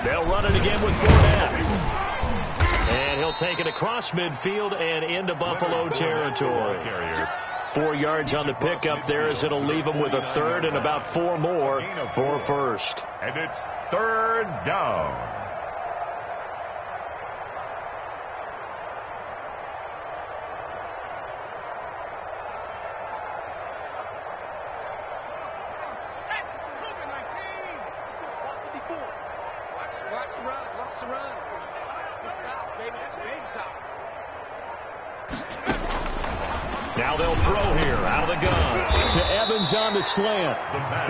They'll run it again with Fournette. And he'll take it across midfield and into Buffalo territory. 4 yards on the pickup there as it'll leave him with a third and about 4 more for first. And it's 3rd down. Now they'll throw here out of the gun to Evans on the slant.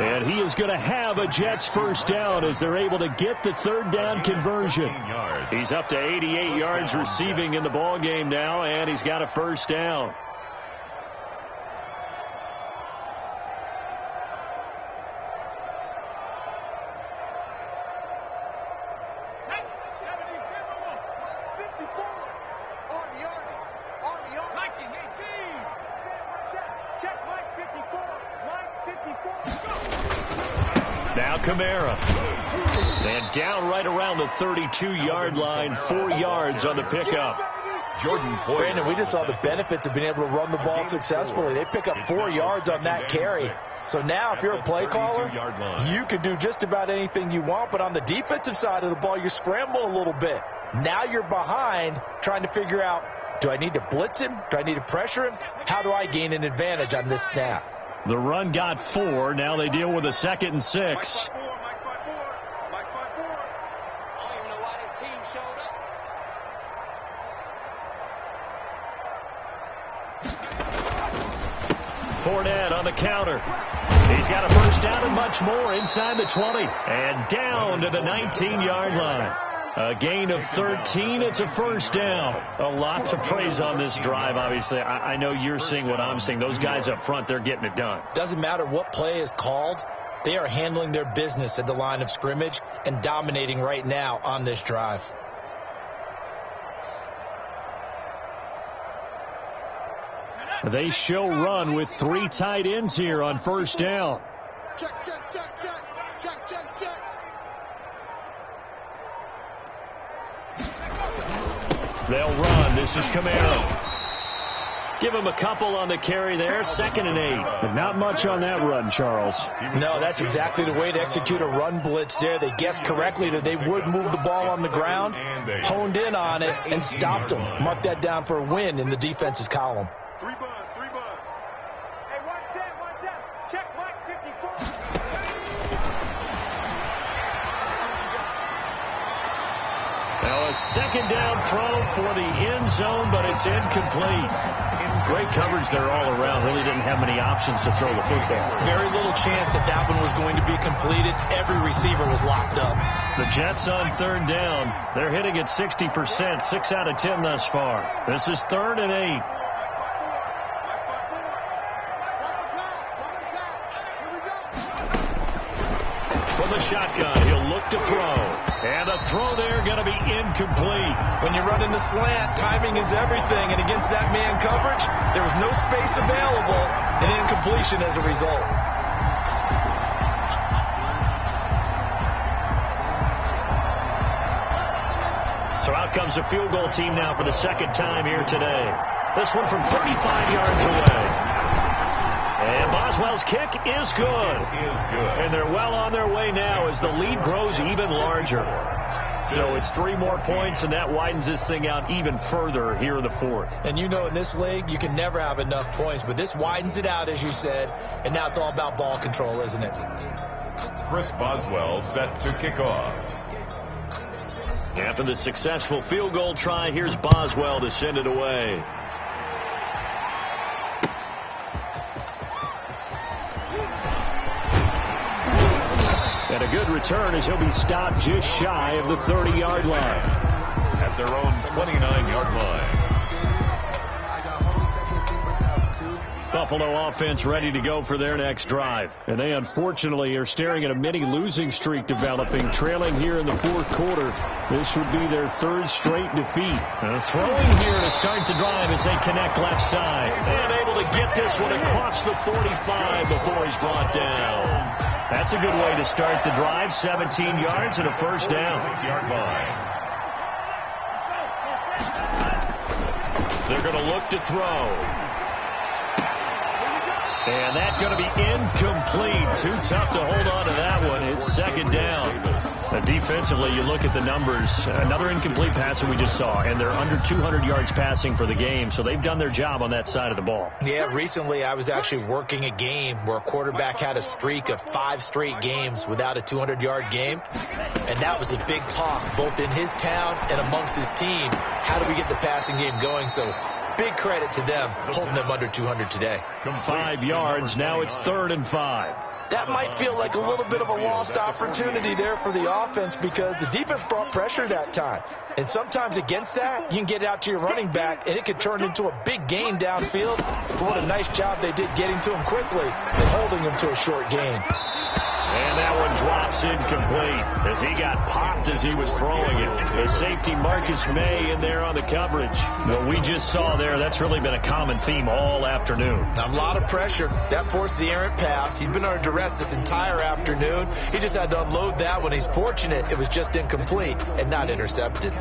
And he is going to have a Jets first down as they're able to get the 3rd down conversion. He's up to 88 yards receiving in the ball game now, and he's got a first down. Now Kamara. And down right around the 32-yard line, 4 yards on the pickup. Jordan Poyer. Brandon, we just saw the benefits of being able to run the ball successfully. They pick up 4 yards on that carry. So now if you're a play caller, you can do just about anything you want. But on the defensive side of the ball, you're scrambling a little bit. Now you're behind trying to figure out, do I need to blitz him? Do I need to pressure him? How do I gain an advantage on this snap? The run got 4. Now they deal with a 2nd and 6. Fournette on the counter. He's got a first down and much more inside the 20. And down to the 19-yard line. A gain of 13. It's a first down. A lot to praise on this drive, obviously. I know you're seeing what I'm seeing. Those guys up front, they're getting it done. Doesn't matter what play is called. They are handling their business at the line of scrimmage and dominating right now on this drive. They show run with 3 tight ends here on first down. Check, check, check, check. Check, check, check. They'll run. This is Kamara. Give him a couple on the carry there. 2nd and 8. But not much on that run, Charles. No, that's exactly the way to execute a run blitz there. They guessed correctly that they would move the ball on the ground, honed in on it, and stopped them. Mark that down for a win in the defense's column. 3 buzz, 3 buzz. Hey, watch that. Check Mike 54. Now a 2nd down throw for the end zone, but it's incomplete. Great coverage there all around. Really didn't have many options to throw the football. Very little chance that one was going to be completed. Every receiver was locked up. The Jets on 3rd down. They're hitting at 60%, 6 out of 10 thus far. This is 3rd and 8. From the shotgun, he'll look to throw. And a throw there going to be incomplete. When you run in the slant, timing is everything. And against that man coverage, there was no space available. And incompletion as a result. comes a field goal team now for the second time here today. This one from 35 yards away. And Boswell's kick is good. And they're well on their way now as the lead grows even larger. So it's 3 more points, and that widens this thing out even further here in the fourth. And you know in this league, you can never have enough points, but this widens it out, as you said, and now it's all about ball control, isn't it? Chris Boswell set to kick off. After the successful field goal try, here's Boswell to send it away. And a good return as he'll be stopped just shy of the 30-yard line. At their own 29-yard line. Buffalo offense ready to go for their next drive. And they unfortunately are staring at a mini losing streak developing, trailing here in the fourth quarter. This would be their 3rd straight defeat. Throwing here to start the drive as they connect left side. And able to get this one across the 45 before he's brought down. That's a good way to start the drive. 17 yards and a first down. 6-yard line. They're going to look to throw. And that's going to be incomplete. Too tough to hold on to that one. It's second down. Defensively, you look at the numbers. Another incomplete pass that we just saw, and they're under 200 yards passing for the game, so they've done their job on that side of the ball. Yeah, recently I was actually working a game where a quarterback had a streak of 5 straight games without a 200-yard game, and that was a big talk both in his town and amongst his team. How do we get the passing game going? So big credit to them holding them under 200 today. 5 yards. Now it's 3rd and 5. That might feel like a little bit of a lost opportunity there for the offense because the defense brought pressure that time. And sometimes against that, you can get out to your running back, and it could turn into a big gain downfield. But what a nice job they did getting to him quickly and holding him to a short gain. And that one drops incomplete as he got popped as he was throwing it. The safety Marcus May in there on the coverage. What we just saw there, that's really been a common theme all afternoon. A lot of pressure. That forced the errant pass. He's been under duress this entire afternoon. He just had to unload that one. He's fortunate it was just incomplete and not intercepted.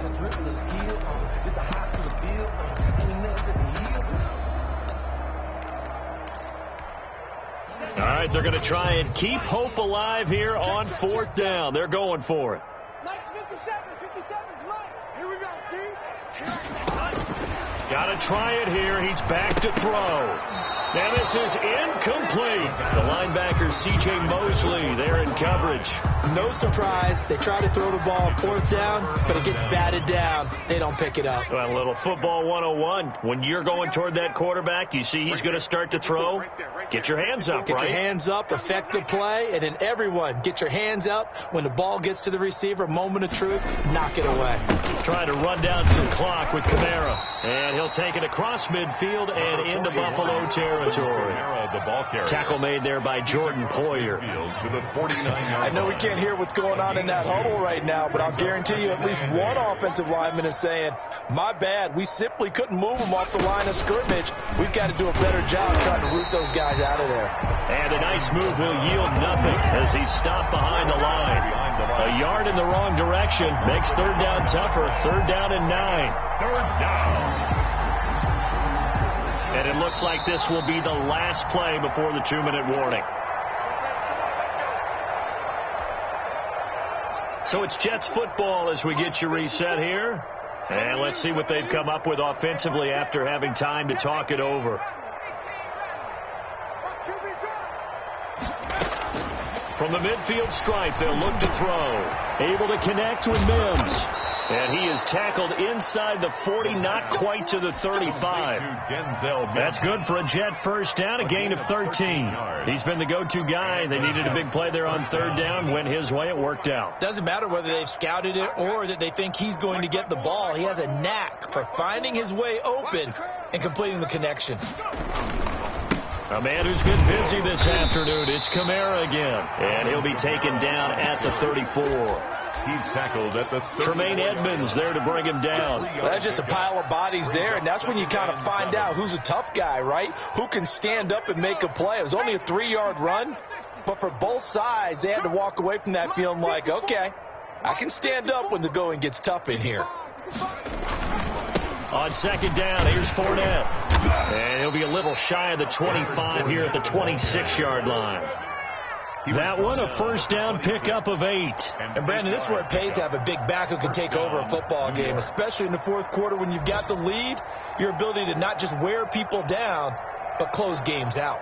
All right, they're going to try and keep hope alive here on 4th down. They're going for it. Nice 57's right. Here we go, team. Got to try it here. He's back to throw. And this is incomplete. The linebacker, C.J. Mosley, there in coverage. No surprise. They try to throw the ball on 4th down, but it gets batted down. They don't pick it up. Well, a little football 101. When you're going toward that quarterback, you see he's going to start to throw. Get your hands up, Get right? your hands up, affect the play, and then everyone get your hands up. When the ball gets to the receiver, moment of truth, knock it away. Trying to run down some clock with Kamara. And he'll take it across midfield and into Buffalo territory. The ball carrier. Tackle made there by Jordan Poyer. To the 49-yard I know we can't hear what's going on in that huddle right now, but I'll guarantee you at least one offensive lineman is saying, my bad, we simply couldn't move them off the line of scrimmage. We've got to do a better job trying to root those guys out of there. And a nice move will yield nothing as he's stopped behind the line. A yard in the wrong direction makes 3rd down tougher. 3rd down and 9. 3rd down. And it looks like this will be the last play before the 2-minute warning. So it's Jets football as we get you reset here. And let's see what they've come up with offensively after having time to talk it over. From the midfield stripe, they'll look to throw. Able to connect with Mims. And he is tackled inside the 40, not quite to the 35. That's good for a Jet first down, a gain of 13. He's been the go-to guy. They needed a big play there on 3rd down. Went his way. It worked out. Doesn't matter whether they've scouted it or that they think he's going to get the ball. He has a knack for finding his way open and completing the connection. A man who's been busy this afternoon. It's Kamara again. And he'll be taken down at the 34. He's tackled at the 30. Tremaine Edmonds there to bring him down. Well, that's just a pile of bodies there, and that's when you kind of find out who's a tough guy, right? Who can stand up and make a play. It was only a 3-yard run, but for both sides, they had to walk away from that feeling like, okay, I can stand up when the going gets tough in here. On second down, here's Fournette. And he'll be a little shy of the 25 here at the 26-yard line. That one, a first down pickup of 8. And, Brandon, this is where it pays to have a big back who can take over a football game, especially in the fourth quarter when you've got the lead, your ability to not just wear people down, but close games out.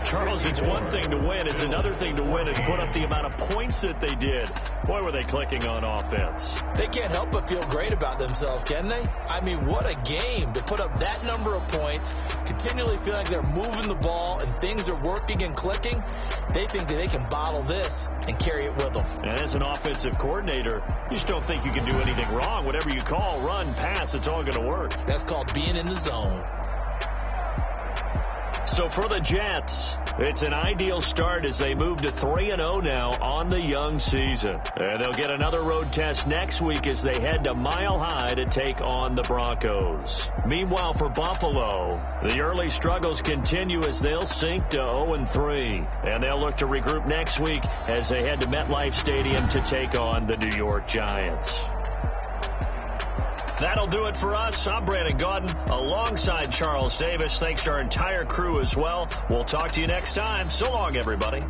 Charles, it's one thing to win. It's another thing to win and put up the amount of points that they did. Boy, were they clicking on offense. They can't help but feel great about themselves, can they? I mean, what a game to put up that number of points, continually feel like they're moving the ball and things are working and clicking. They think that they can bottle this and carry it with them. And as an offensive coordinator, you just don't think you can do anything wrong. Whatever you call, run, pass, it's all going to work. That's called being in the zone. So for the Jets, it's an ideal start as they move to 3-0 now on the young season. And they'll get another road test next week as they head to Mile High to take on the Broncos. Meanwhile, for Buffalo, the early struggles continue as they'll sink to 0-3. And they'll look to regroup next week as they head to MetLife Stadium to take on the New York Giants. That'll do it for us. I'm Brandon Gaudin alongside Charles Davis. Thanks to our entire crew as well. We'll talk to you next time. So long, everybody.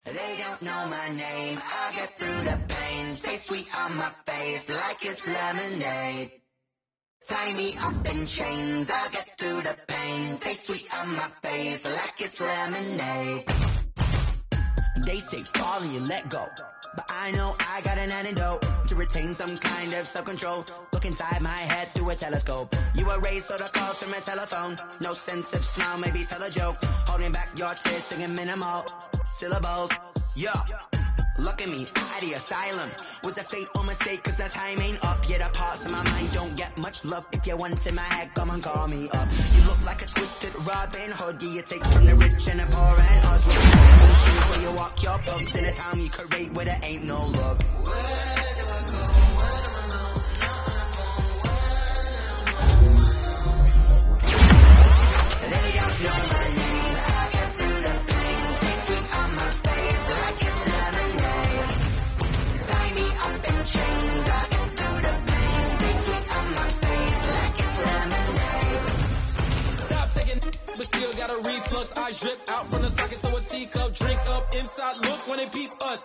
They don't know my name, I get through the pain. Stay sweet on my face like it's lemonade. Tie me up in chains, I'll get through the pain. Stay sweet on my face like it's lemonade. They say fall and you let go, but I know I got an antidote to retain some kind of self-control. Look inside my head through a telescope. You erase all the calls from a telephone. No sense of smile, maybe tell a joke. Holding back your tears, singing minimal syllables. Yeah, look at me, out of the asylum. Was a fate or mistake, cause the time ain't up. Yet the parts of my mind don't get much love. If you want in my head, come and call me up. You look like a twisted Robin Hood. You take from the rich and the poor and us. Shoes where you walk your pugs in a town you create where there ain't no love. Where do I go? Where do I go? They don't know my name. I get through the pain. Take sweet on my face like it's lemonade. Tie me up in chains. I get through the pain. Take sweet on my face like it's lemonade. Stop taking, but still got a reflux. I drip out from the socket to a teacup. Drink up inside. Look when they peep us.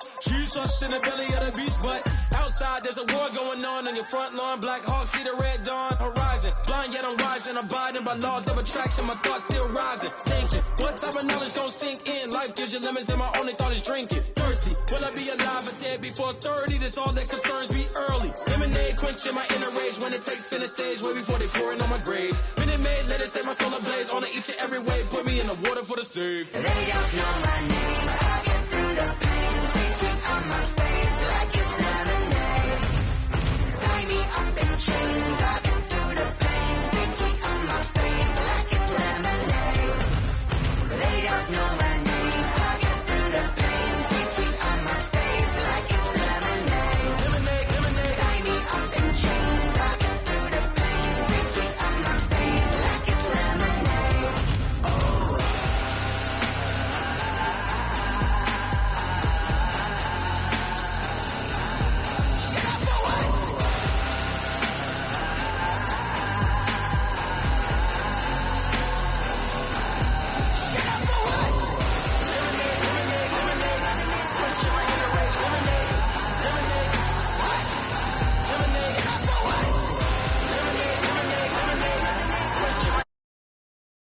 there's a war going on your front lawn. Black Hawk, see the red dawn horizon. Blind yet I'm rising, abiding by laws of attraction. My thoughts still rising, thinking. What type of knowledge gon' sink in? Life gives you lemons and my only thought is drinking. Thirsty, will I be alive or dead before 30? That's all that concerns me early. Lemonade quenching my inner rage when it takes center stage. Way before they pour it on my grave. Minute Maid, let it set my soul ablaze. On each and every way, put me in the water for the save. They don't know my name. I get through the pain. Sweet on my face like it's lemonade. Tie me up in chains. I